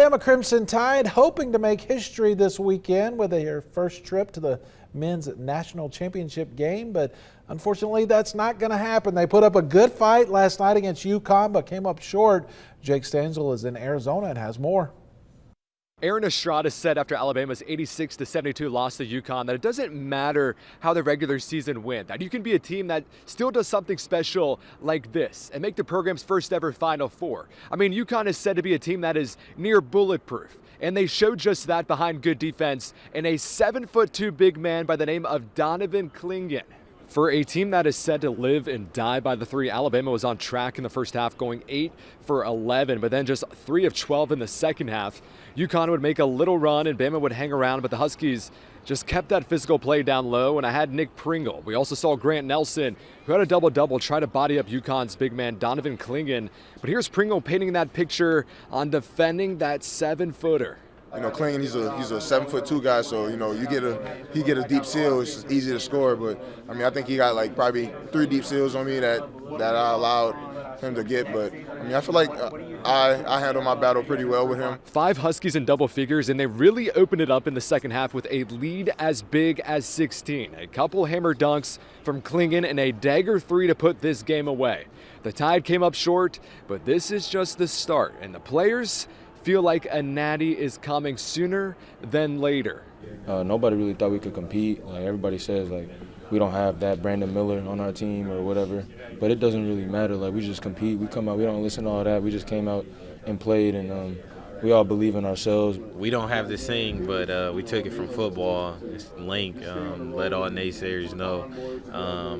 Alabama Crimson Tide hoping to make history this weekend with their first trip to the men's national championship game, but unfortunately that's not going to happen. They put up a good fight last night against UConn but came up short. Jake Stanzel is in Arizona and has more. Aaron Estrada said after Alabama's 86-72 loss to UConn that it doesn't matter how the regular season went, that you can be a team that still does something special like this and make the program's first ever Final Four. I mean, UConn is said to be a team that is near bulletproof, and they showed just that behind good defense and a 7'2" big man by the name of Donovan Clingan. For a team that is said to live and die by the three, Alabama was on track in the first half, going 8 for 11, but then just 3 of 12 in the second half. UConn would make a little run and Bama would hang around, but the Huskies just kept that physical play down low, and I had Nick Pringle. We also saw Grant Nelson, who had a double-double, try to body up UConn's big man Donovan Clingan. But here's Pringle painting that picture on defending that 7-footer. You know, Clingan, he's a 7'2" guy, so you know he get a deep seal. It's easy to score, but I mean I think he got like probably 3 deep seals on me that I allowed him to get. But I mean I feel like I handled my battle pretty well with him. 5 Huskies in double figures, and they really opened it up in the second half with a lead as big as 16. A couple hammer dunks from Clingan and a dagger 3 to put this game away. The Tide came up short, but this is just the start, and the players feel like a natty is coming sooner than later. Nobody really thought we could compete. Like everybody says, like we don't have that Brandon Miller on our team or whatever, but it doesn't really matter. Like we just compete. We come out. We don't listen to all that. We just came out and played, and we all believe in ourselves. We don't have this saying, but we took it from football. It's link. Let all naysayers know.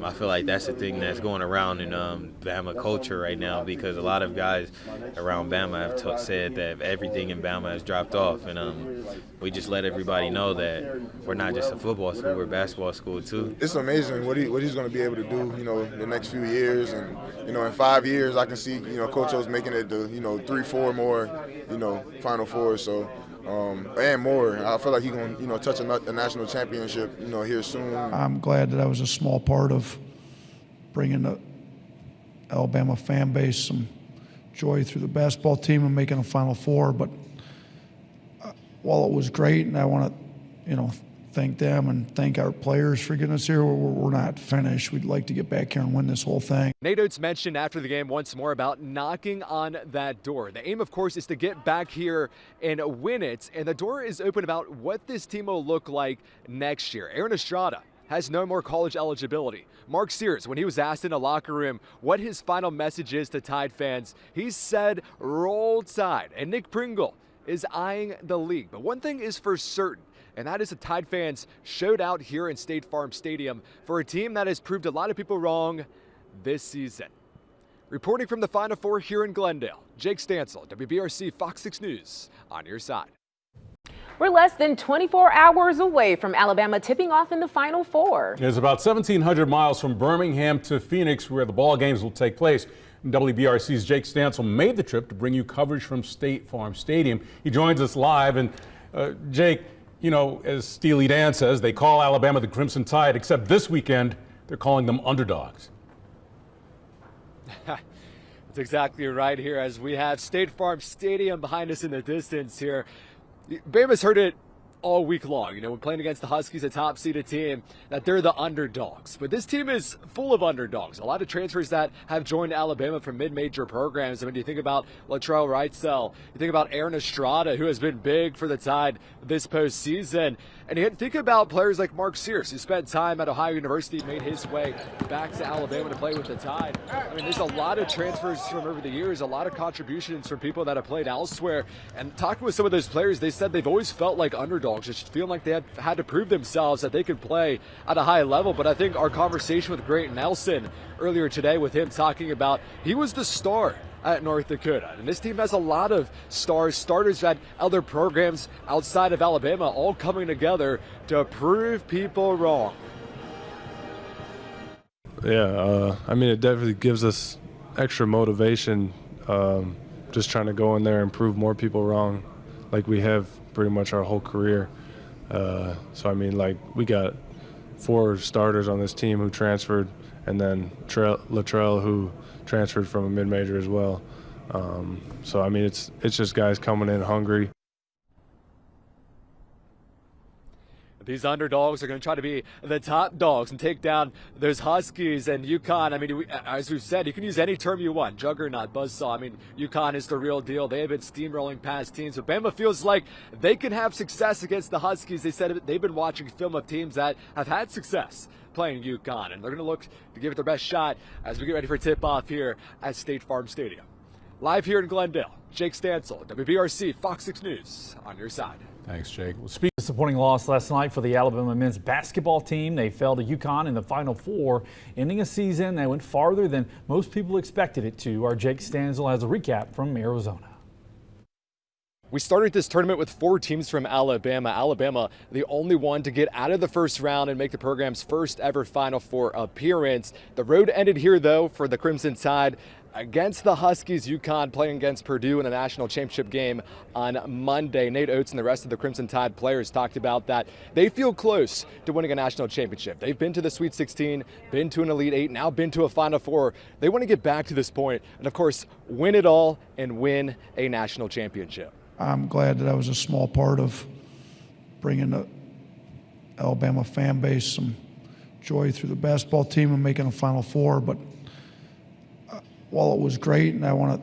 I feel like that's the thing that's going around in Bama culture right now, because a lot of guys around Bama have said that everything in Bama has dropped off, and we just let everybody know that we're not just a football school, we're a basketball school too. It's amazing what he's going to be able to do, you know, the next few years, and you know, in 5 years I can see, you know, Coach O's making it to, you know, 3-4 more, you know, Final Four, so and more. I feel like he's going to, you know, touch a national championship, you know, here soon. I'm glad that I was a small part of bringing the Alabama fan base some joy through the basketball team and making a Final Four. But while it was great, and I want to, you know, thank them and thank our players for getting us here, we're not finished. We'd like to get back here and win this whole thing. Nate Oates mentioned after the game once more about knocking on that door. The aim, of course, is to get back here and win it, and the door is open about what this team will look like next year. Aaron Estrada has no more college eligibility. Mark Sears, when he was asked in a locker room what his final message is to Tide fans, he said, "Roll Tide." And Nick Pringle is eyeing the league. But one thing is for certain, and that is the Tide fans showed out here in State Farm Stadium for a team that has proved a lot of people wrong this season. Reporting from the Final Four here in Glendale, Jake Stansel, WBRC Fox 6 News, on your side. We're less than 24 hours away from Alabama tipping off in the Final Four. It's about 1,700 miles from Birmingham to Phoenix, where the ball games will take place. WBRC's Jake Stansel made the trip to bring you coverage from State Farm Stadium. He joins us live. And Jake, you know, as Steely Dan says, they call Alabama the Crimson Tide, except this weekend they're calling them underdogs. That's exactly right here, as we have State Farm Stadium behind us in the distance here. Bama's heard it all week long, you know, when playing against the Huskies, a top-seeded team, that they're the underdogs. But this team is full of underdogs. A lot of transfers that have joined Alabama from mid-major programs. I mean, you think about Latrell Wrightsell, you think about Aaron Estrada, who has been big for the Tide this postseason. And you think about players like Mark Sears, who spent time at Ohio University, made his way back to Alabama to play with the Tide. I mean, there's a lot of transfers from over the years, a lot of contributions from people that have played elsewhere. And talking with some of those players, they said they've always felt like underdogs, just feeling like they had to prove themselves that they could play at a high level. But I think our conversation with Grant Nelson earlier today, with him talking about he was the star at North Dakota. And this team has a lot of starters at other programs outside of Alabama, all coming together to prove people wrong. Yeah, I mean, it definitely gives us extra motivation, just trying to go in there and prove more people wrong, like we have pretty much our whole career. So, I mean, like, we got 4 starters on this team who transferred, and then Latrell, who transferred from a mid-major as well. So I mean, it's just guys coming in hungry. These underdogs are going to try to be the top dogs and take down those Huskies and UConn. I mean, as we've said, you can use any term you want. Juggernaut, buzzsaw. I mean, UConn is the real deal. They have been steamrolling past teams. But Bama feels like they can have success against the Huskies. They said they've been watching film of teams that have had success playing UConn. And they're going to look to give it their best shot as we get ready for tip-off here at State Farm Stadium. Live here in Glendale, Jake Stansel, WBRC, Fox 6 News, on your side. Thanks, Jake. Well, Disappointing loss last night for the Alabama men's basketball team. They fell to UConn in the Final Four, ending a season that went farther than most people expected it to. Our Jake Stansel has a recap from Arizona. We started this tournament with 4 teams from Alabama. Alabama, the only one to get out of the first round and make the program's first ever Final Four appearance. The road ended here, though, for the Crimson Tide against the Huskies. UConn playing against Purdue in a national championship game on Monday. Nate Oates and the rest of the Crimson Tide players talked about that. They feel close to winning a national championship. They've been to the Sweet 16, been to an Elite 8, now been to a Final Four. They want to get back to this point and, of course, win it all and win a national championship. I'm glad that I was a small part of bringing the Alabama fan base some joy through the basketball team and making a Final Four. But while it was great, and I want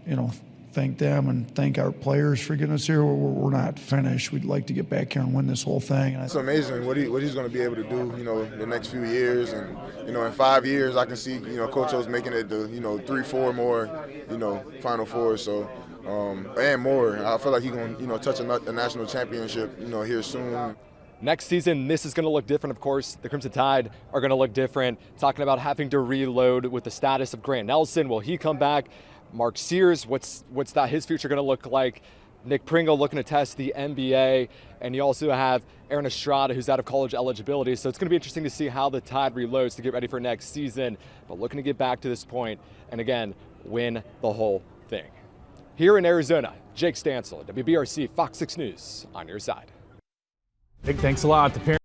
to, thank them and thank our players for getting us here, we're not finished. We'd like to get back here and win this whole thing. It's amazing what he's going to be able to do, the next few years. And, in 5 years, I can see, Coach O's making it to, 3, 4 more, Final Fours. So, and more. I feel like he's going to, touch a national championship, here soon. Next season, this is going to look different, of course. The Crimson Tide are going to look different. Talking about having to reload with the status of Grant Nelson. Will he come back? Mark Sears, what's his future going to look like? Nick Pringle looking to test the NBA. And you also have Aaron Estrada, who's out of college eligibility. So it's going to be interesting to see how the Tide reloads to get ready for next season. But looking to get back to this point and, again, win the whole thing. Here in Arizona, Jake Stansel, WBRC, Fox 6 News, on your side. Big thanks a lot to parents.